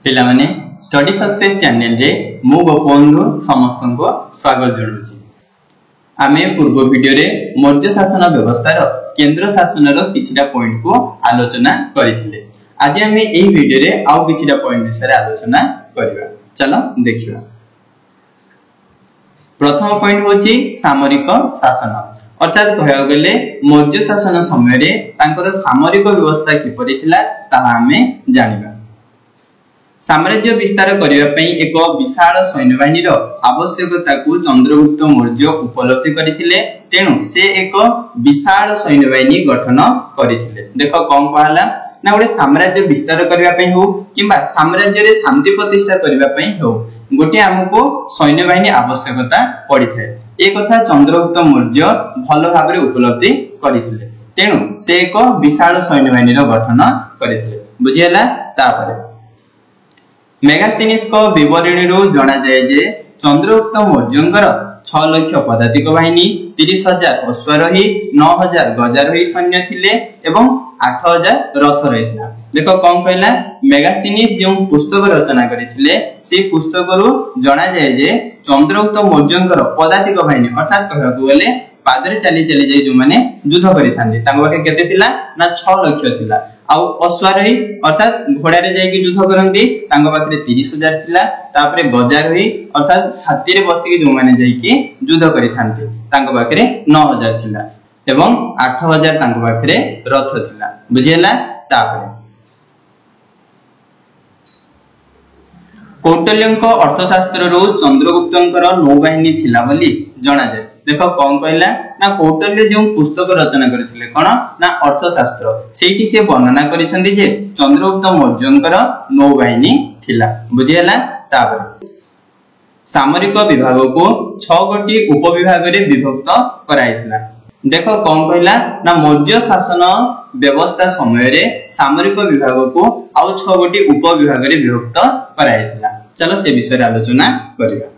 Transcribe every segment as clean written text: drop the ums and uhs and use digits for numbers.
पिला माने study success channel रे मु गोपबंधु समस्त को स्वागत जणाउछि। आमे पूर्व वीडियो रे मौर्य शासन व्यवस्था रो केंद्र शासन रो किछिटा पॉइंट को आलोचना करिथिले। आज आमे एही वीडियो रे आउ किछिटा पॉइंट विषय आलोचना करबा। चलो देखिबा। प्रथम पॉइंट होछि सामरिक शासन, अर्थात कहया गेले मौर्य शासन समय रे तांकर सामरिक व्यवस्था किपरि थिला ताहा आमे जानिबा। साम्राज्य विस्तार करिवा पई एक विशाल सैन्य बाहिनी रो आवश्यकता को चंद्रगुप्त मौर्य उपलब्धि करिथिले। तेनु से एक विशाल सैन्य बाहिनी गठन करिथिले। देखो कोन कहला ना गोटे साम्राज्य विस्तार करिवा पई हो किबा साम्राज्य रे शांति प्रतिष्ठा करिवा पई हो गोटे हमको सैन्य बाहिनी आवश्यकता पड़ी थाए। ए कथा चंद्रगुप्त मौर्य भलो भाबरे उपलब्धि करिथिले। तेनु से एक विशाल सैन्य बाहिनी रो गठन करिथिले। बुझियला। तापरे मेगास्थनीज को विवरणी रो जाना जाए जे चंद्रगुप्त मौर्यंकर 6 लाख पदातिक बाहिनी, 30,000 अश्वारोही, 9,000 गजारोही सैन्य थिले एवं 8,000 रथ रहितला। देखो कोन कहला मेगास्थनीज जो पुस्तक रचना करिथिले से पुस्तक रो जाना जाए जे चंद्रगुप्त मौर्यंकर पदातिक बाहिनी अर्थात कहबाकू गेले पादरे चली चली जाय जो माने युद्ध करिथांदे तांग पाखे केते थिला ना 6 लाख थिला। आउ अश्वारोही अर्थात घोड़ा रे जाय कि युद्ध करंती तांग पाखे 30,000 थिला। तापरे गजारोही अर्थात हाथी रे बसी जो माने जाय कि युद्ध करिथांते तांग पाखे 9,000 थिला एवं 8,000 तांग पाखे रथ थिला। बुझियला। तापरे कौटिल्यंक अर्थशास्त्र रो चंद्रगुप्तंकर नौबाहिनी थिला बोली जाना जाय। देखो कोन कहला ना कौटिल्य जो पुस्तक रचना करथिले कोन ना अर्थशास्त्र सेठी से वर्णना करिसंदी जे चंद्रगुप्त मौर्यंकर नौबाहिनी थिला। बुझियला। तापर सामरिक विभाग को 6 गोटी उपविभाग रे विभक्त कराइथिला। देखो कोन कहला ना मौर्य शासन व्यवस्था समय रे सामरिक विभाग को आउ 6 गोटी उपविभाग रे विभक्त कराइथिला। चलो से विषय आलोचना करिवा।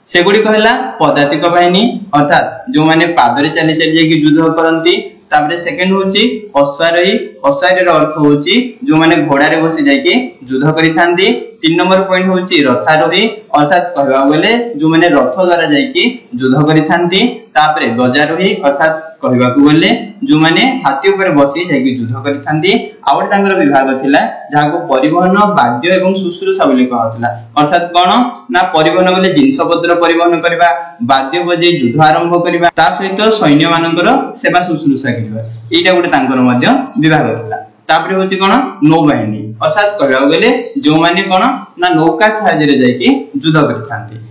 से गुडी कहला पदातिक बाहिनी अर्थात जो माने पादरे चली चली जाय कि युद्ध करंती। तापरे सेकंड होची अश्वारोही, अश्वारोही रो अर्थ होची जो माने घोड़ा रे बसी जाय कि युद्ध करिथांती। 3 नंबर पॉइंट होची रथारोही अर्थात कहबा गेले जो माने रथ द्वारा जाय कि युद्ध करिथांती। तापरे गजारोही अर्थात कहबा को गेले जो माने हाथी ऊपर बसी जाय कि युद्ध करिथांती। आउट तांगर विभाग थिला जहा को परिवहन वाद्य एवं शुश्रूषा बोली कहथिला। अर्थात कोन ना परिवहन बोले जिंस पत्र परिवहन करबा, वाद्य बजे युद्ध आरंभ करबा, ता सहित सैन्य मानकर सेवा शुश्रूषा करबा। एटा गोटे तांकर मध्य विभाग थिला। तापरे होची कोन नौबाहिनी अर्थात कहबा गेले जो माने कोन ना नौका सहायता रे जाय कि युद्ध करिथांती।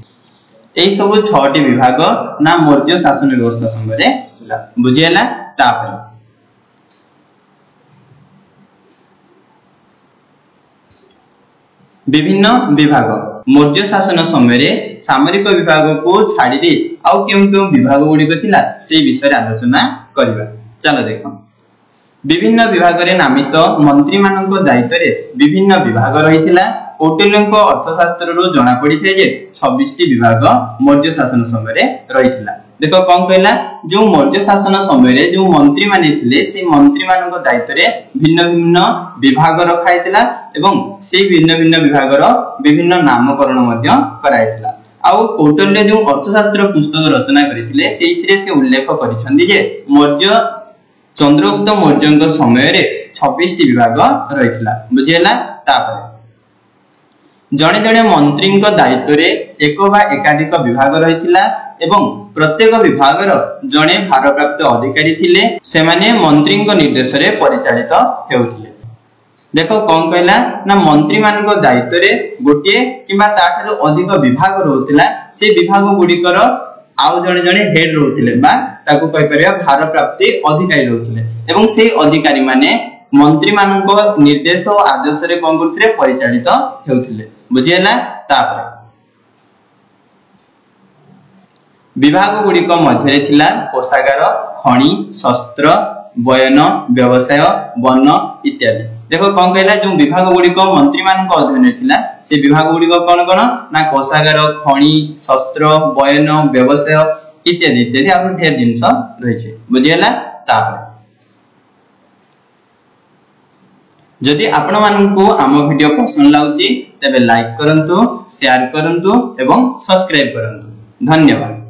एई सब 6टी विभाग ना मौर्य शासन व्यवस्था समय रे थिला। बुझियला। तापरे विभिन्न विभाग मौर्य शासन समय रे सामरिक विभाग को छाड़ी दे आउ केउ विभाग गुडी को थिला से विषय आलोचना करिवा। चलो देखो। विभिन्न विभाग रे नामित मंत्री मानको दायित्व रे विभिन्न विभाग रहिथिला। कौटिल्यंक अर्थशास्त्र रो जाना पड़ी थे जे 26टी विभाग मौर्य शासन समय रे रहिथिला। देखो कोन कहला जो मौर्य शासन समय रे जो मंत्री माने थिले से मंत्री मानको दायित्व रे भिन्न भिन्न विभाग रखाइथिला एवं से भिन्न भिन्न विभाग रो विभिन्न नामकरण मध्य कराइथिला। आउ कौटिल्य जो अर्थशास्त्र पुस्तक रचना करिथिले सेइथिरे से उल्लेख करिसंदी जे मौर्य चंद्रगुप्त मौर्यंक समय रे 26टी विभाग रहिथिला। बुझियला। तापर जणे जणे मंत्री दायित्व रे एक बा एकाधिक विभाग रहिथिला एवं प्रत्येक विभाग रो जणे भारप्राप्त अधिकारी थिले से माने मंत्री निर्देश रे परिचालित हेउथिले। देखो कोन कहला ना मंत्री मानको दायित्व रे गोटे किबा ताठारो अधिक विभाग रहउथिला। से विभाग गुडीकर आउ जणे जणे हेड रहउथिले बा ताको कहि परिया भारप्राप्ति अधिकारी रहउथिले एवं से अधिकारी माने मंत्री मानको निर्देश और आदेश रे कोन करथिले परिचालित हेउथिले। बुझियला। तापर विभाग गुडी को मध्य रे थिला कोषागार, खणी, शस्त्र, बयन, व्यवसाय, वन इत्यादि। देखो कोन कहला जो विभाग गुडी को मंत्री मानको अधीन थिला से विभाग गुडी को कोन कोन ना कोषागार, खणी, शस्त्र, बयन, व्यवसाय इत्यादि इत्यादि आ ढेर जिंस रहिছে। बुझियला। तापर जदि आपण मानकु आम वीडियो पसंद लाउची तेबे लाइक करंतु, शेयर करंतु एवं सब्सक्राइब करंतु। धन्यवाद।